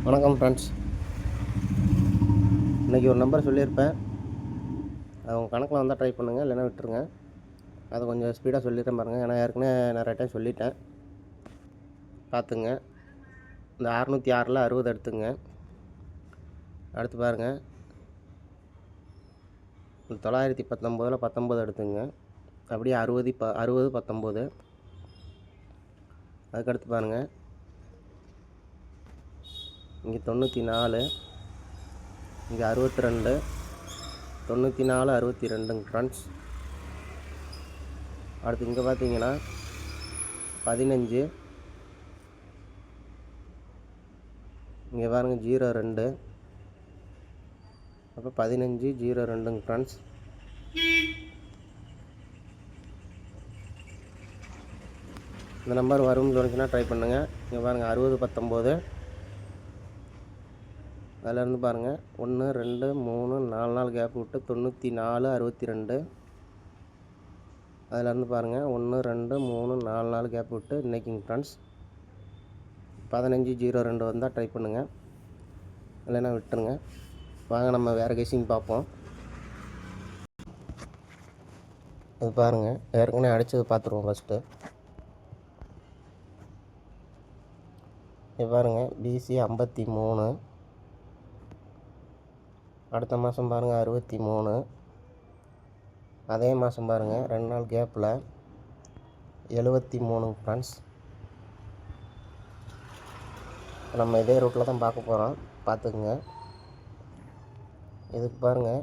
வணக்கம் ஃப்ரெண்ட்ஸ். இன்றைக்கி ஒரு நம்பர் சொல்லியிருப்பேன். அது உங்கள் கணக்கில் வந்தால் ட்ரை பண்ணுங்கள், இல்லைன்னா விட்டுருங்க. அதை கொஞ்சம் ஸ்பீடாக சொல்லிடுறேன் பாருங்கள். ஏன்னா ஏற்கனவே நிறைய டைம் சொல்லிட்டேன், பார்த்துங்க. இந்த 606ல் 60 எடுத்துங்க. அடுத்து பாருங்கள், இந்த 919ல் 19 எடுத்துங்க. அப்படியே 60 19. அதுக்கடுத்து பாருங்கள், இங்கே 94, இங்கே 62, 94 62 ஃப்ரெண்ட்ஸ். அடுத்து இங்கே பார்த்தீங்கன்னா 15, இங்கே பாருங்கள் 02, அப்போ 15 02 ஃப்ரெண்ட்ஸ். இந்த நம்பர் வரும்னு தோணுச்சுன்னா ட்ரை பண்ணுங்கள். இங்கே பாருங்கள் 60 19, அதிலேருந்து பாருங்கள் 1 2 3 4 நாள் கேப் விட்டு 94 62. அதிலேருந்து பாருங்கள் 1 2 3 4 நாள் கேப் விட்டு இன்றைக்கிங்க ஃப்ரெண்ட்ஸ் 15 02 வந்தால் ட்ரை பண்ணுங்கள், இல்லைன்னா விட்டுருங்க. வாங்க நம்ம வேறு கெஸ்ஸிங் பார்ப்போம். இது பாருங்கள், ஏற்கனவே அடித்தது பார்த்துருவோம் ஃபஸ்ட்டு. இது பாருங்கள் பிசி 53, அடுத்த மாதம் பாருங்கள் 63, அதே மாதம் பாருங்கள் 2 நாள் கேப்பில் 73 ஃப்ரெண்ட்ஸ். நம்ம இதே ரூட்டில் தான் பார்க்க போகிறோம், பார்த்துக்குங்க. இதுக்கு பாருங்கள்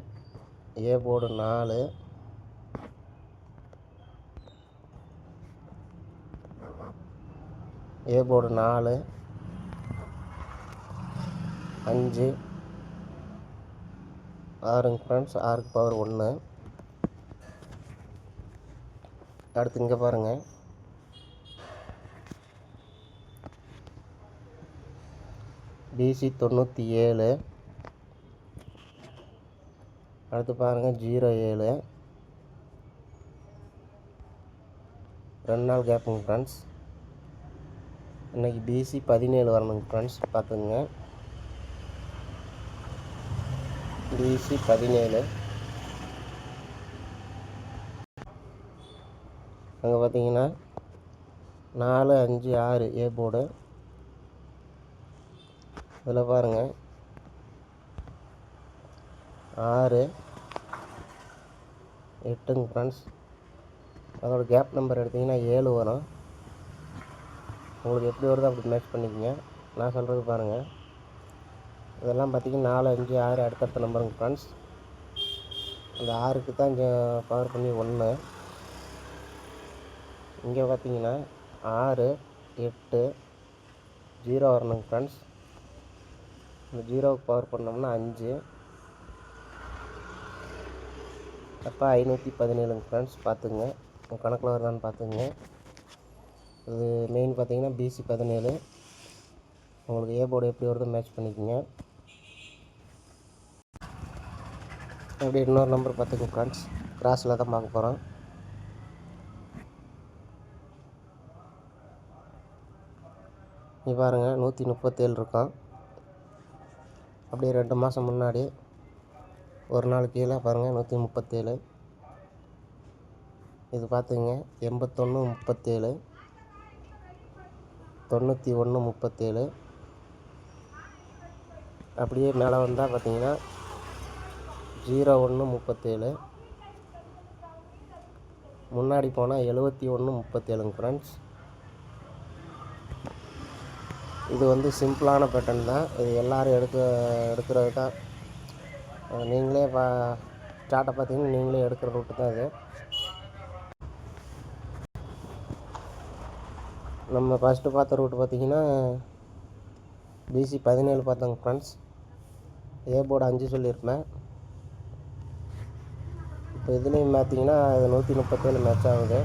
A board 4, A board 4 5 6 friends. 6க்கு பவர் 1. அடுத்து இங்கே பாருங்கள் பிசி 97, அடுத்து பாருங்கள் 07, 2 நாள் கேப்புங்க ஃப்ரெண்ட்ஸ். இன்றைக்கி பிசி 17 வரணுங்க ஃப்ரெண்ட்ஸ், பார்த்துங்க. பிசி 17, அங்கே பார்த்தீங்கன்னா 4 5 6 ஏ போர்டு. இதில் பாருங்கள் 6 8ங்க ஃப்ரெண்ட்ஸ். அதோட கேப் நம்பர் எடுத்திங்கன்னா 7 வரும். உங்களுக்கு எப்படி வருதோ அப்படி மேட்ச் பண்ணிக்கோங்க. நான் சொல்கிறது பாருங்கள், இதெல்லாம் பார்த்திங்கன்னா 4 5 6 அடுத்தடுத்த நம்பருங்க ஃப்ரெண்ட்ஸ். அந்த 6க்கு தான் இங்கே பவர் பண்ணி 1. இங்கே பார்த்தீங்கன்னா 6 8 0 வரணுங்க ஃப்ரெண்ட்ஸ். இந்த 0க்கு பவர் பண்ணோம்னா 5, அப்போ 517ங்க ஃப்ரெண்ட்ஸ். பார்த்துங்க, உங்கள் கணக்கில் வருதான்னு பார்த்துங்க. இது மெயின் பார்த்தீங்கன்னா பிசி 17. உங்களுக்கு ஏ போர்டு எப்படி வருதோ மேட்ச் பண்ணிக்கோங்க. அப்படி இன்னொரு நம்பர் பார்த்துங்க ஃப்ரெண்ட்ஸ், கிராஸில் தான் பார்க்க போகிறோம். இங்கே பாருங்கள் 137 இருக்கும். அப்படியே 2 மாதம் முன்னாடி ஒரு நாள் கீழே பாருங்கள் 137. இது பார்த்துங்க 81 37, 91 37. அப்படியே மேலே வந்தால் பார்த்தீங்கன்னா 01 37, முன்னாடி போனால் 71 37ங்க ஃப்ரெண்ட்ஸ். இது வந்து சிம்பிளான பேட்டர்ன் தான். இது எல்லோரும் எடுக்கிறது தான். நீங்களே ஸ்டார்ட்டை பார்த்தீங்கன்னா நீங்களே எடுக்கிற ரூட்டு தான் இது. நம்ம ஃபஸ்ட்டு பார்த்த ரூட்டு பார்த்திங்கன்னா பிசி 17 பார்த்தோங்க ஃப்ரெண்ட்ஸ். ஏ போர்டு 5 சொல்லியிருப்பேன். இப்போ இதுலேயும் பார்த்தீங்கன்னா இது 137 மேட்ச் ஆகுது.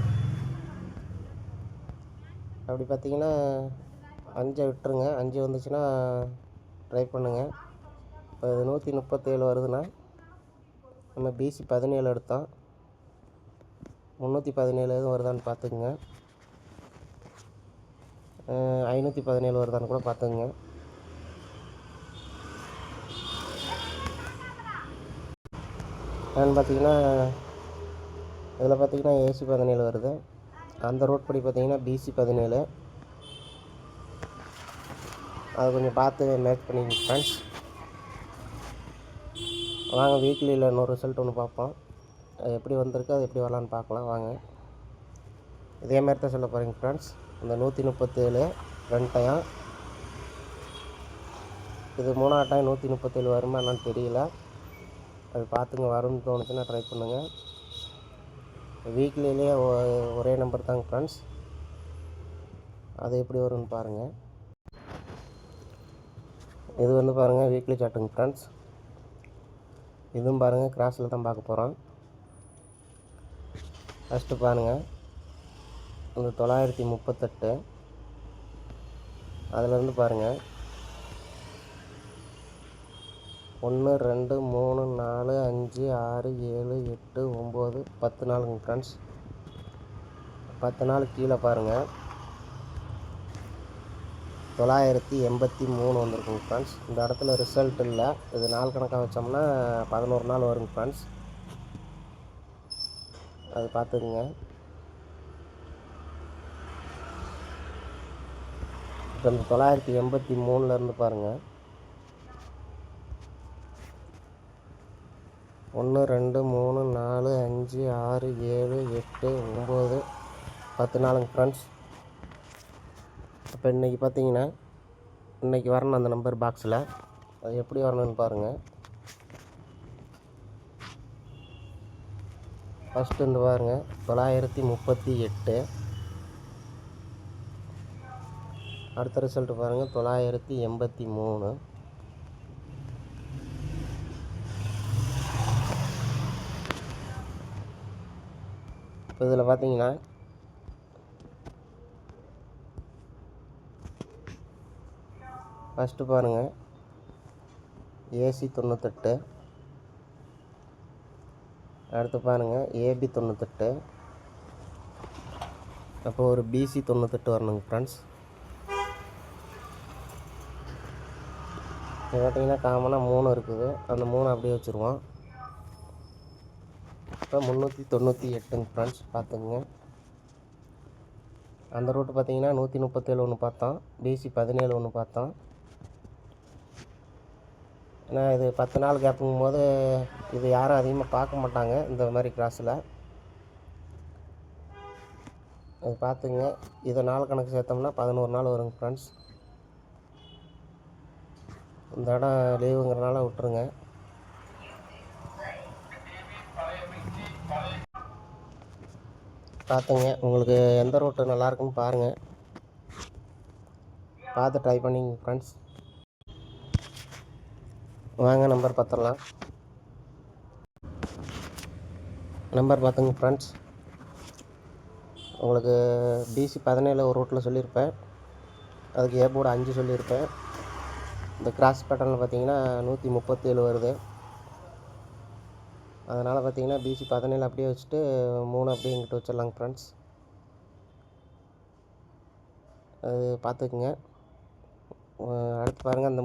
அப்படி பார்த்தீங்கன்னா 5 விட்டுருங்க, 5 வந்துச்சுன்னா ட்ரை பண்ணுங்கள். இப்போ இது 137 வருதுன்னா நம்ம பிசி 17 எடுத்தோம். 317 எதுவும் வருதான்னு பார்த்துக்குங்க. 517 வருதான்னு கூட பார்த்துக்குங்க. ஏன்னு பார்த்தீங்கன்னா இதில் பார்த்தீங்கன்னா ஏசி 17 வருது. அந்த ரோட் படி பார்த்தீங்கன்னா பிசி 17. அதை கொஞ்சம் பார்த்து மேட்ச் பண்ணிக்கங்க ஃப்ரெண்ட்ஸ். வாங்க வீக்லியில் இன்னொரு ரிசல்ட் ஒன்று பார்ப்போம். அது எப்படி வந்திருக்கு, அது எப்படி வரலான்னு பார்க்கலாம் வாங்க. இதே மாதிரி தான் சொல்ல போகிறீங்க ஃப்ரெண்ட்ஸ். இந்த 137 2 டயம், இது 3ஆவது டைம் 137 வருமா என்னன்னு தெரியல. அது பார்த்துங்க, வரும்னு தோணுச்சுன்னா ட்ரை பண்ணுங்கள். வீக்லியிலே ஒரே நம்பர் தாங்க ஃப்ரெண்ட்ஸ். அது எப்படி வரும்னு பாருங்கள். இது வந்து பாருங்கள் வீக்லி சாட்டுங்க ஃப்ரெண்ட்ஸ். இதுவும் பாருங்கள் கிராஸில் தான் பார்க்க போகிறோம். ஃபஸ்ட்டு பாருங்கள் இந்த 938, அதிலேருந்து பாருங்கள் 1 2 3 4 5 6 7 8 9 10 நாளுங்க ஃப்ரெண்ட்ஸ். 10 நாள் கீழே பாருங்கள் 983 வந்திருக்குங்க ஃப்ரெண்ட்ஸ். இந்த இடத்துல ரிசல்ட் இல்லை. இது நாள் கணக்காக வச்சோம்னா 11 நாள் வருங்க ஃப்ரெண்ட்ஸ். அது பார்த்துக்குங்க. இப்போ இந்த 983லேருந்து பாருங்கள் 1 2 3 4 5 6 7 8 9 10 நாளுங்க ஃப்ரெண்ட்ஸ். இப்போ இன்றைக்கி பார்த்தீங்கன்னா இன்றைக்கி வரணும் அந்த நம்பர் பாக்ஸில். அது எப்படி வரணும்னு பாருங்கள். ஃபஸ்ட்டு இந்த பாருங்கள் 938. அடுத்த ரிசல்ட்டு பாருங்கள் 983. இப்போ இதில் பார்த்தீங்கன்னா ஃபஸ்ட்டு பாருங்கள் ஏசி 98, அடுத்து பாருங்கள் ஏபி 98, அப்போ ஒரு பிசி 98 வரணுங்க ஃப்ரெண்ட்ஸ். இப்போ பார்த்தீங்கன்னா காமனாக 3 இருக்குது. அந்த 3 அப்படியே வச்சுருவோம். இப்போ 398ங்க ஃப்ரெண்ட்ஸ் பார்த்துங்க. அந்த ரூட்டு பார்த்தீங்கன்னா 137 ஒன்று பார்த்தோம், பிசி 17 ஒன்று பார்த்தோம். ஏன்னா இது 10 நாள் கேப்புங்கும் போது இது யாரும் அதிகமாக பார்க்க மாட்டாங்க இந்த மாதிரி கிராஸில். அது பார்த்துங்க. இதை நாள் கணக்கு சேர்த்தோம்னா 11 நாள் வருங்க ஃப்ரெண்ட்ஸ். இந்த இடம் லீவுங்கிறனால விட்டுருங்க. பார்த்துங்க, உங்களுக்கு எந்த ரூட்டு நல்லாயிருக்குன்னு பாருங்கள், பார்த்து ட்ரை பண்ணிங்க ஃப்ரெண்ட்ஸ். வாங்க நம்பர் பார்த்துடலாம். நம்பர் பார்த்துங்க ஃப்ரெண்ட்ஸ். உங்களுக்கு பிசி 17 ஒரு ரூட்டில் சொல்லியிருப்பேன், அதுக்கு ஏ போர்டு 5 சொல்லியிருப்பேன். இந்த கிராஸ் பேட்டர்னில் பார்த்தீங்கன்னா 137 வருது. அதனால் பார்த்தீங்கன்னா பிசி 17 அப்படியே வச்சுட்டு 3 அப்படியே இங்கிட்டு வச்சிடலாங்க ஃப்ரெண்ட்ஸ். அது பார்த்துக்குங்க. அடுத்து பாருங்கள் அந்த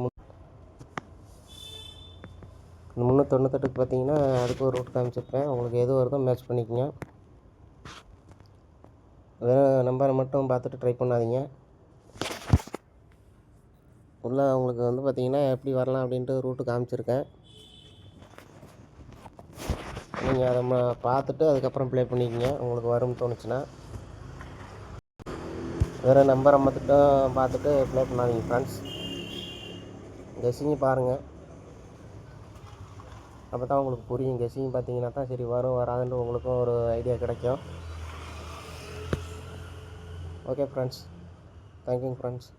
398க்கு பார்த்தீங்கன்னா அதுக்கு ஒரு ரூட் காமிச்சிருப்பேன். உங்களுக்கு எது வருதோ மேட்ச் பண்ணிக்கோங்க. வெறும் நம்பரை மட்டும் பார்த்துட்டு ட்ரை பண்ணாதீங்க. உள்ளே உங்களுக்கு வந்து பார்த்தீங்கன்னா எப்படி வரலாம் அப்படின்ட்டு ரூட்டு காமிச்சிருக்கேன். நீங்கள் அதை பார்த்துட்டு அதுக்கப்புறம் ப்ளே பண்ணிக்கோங்க உங்களுக்கு வரும்னு தோணுச்சுன்னா. வேறு நம்பரை மட்டும் பார்த்துட்டு ப்ளே பண்ணாதீங்க ஃப்ரெண்ட்ஸ். கெஸ்ஸிங்கு பாருங்கள், அப்போ தான் உங்களுக்கு புரியும். கெஸ்ஸிங் பார்த்தீங்கன்னா தான் சரி வரும் வராதுன்னு உங்களுக்கும் ஒரு ஐடியா கிடைக்கும். ஓகே ஃப்ரெண்ட்ஸ், தேங்க்யூங்க ஃப்ரெண்ட்ஸ்.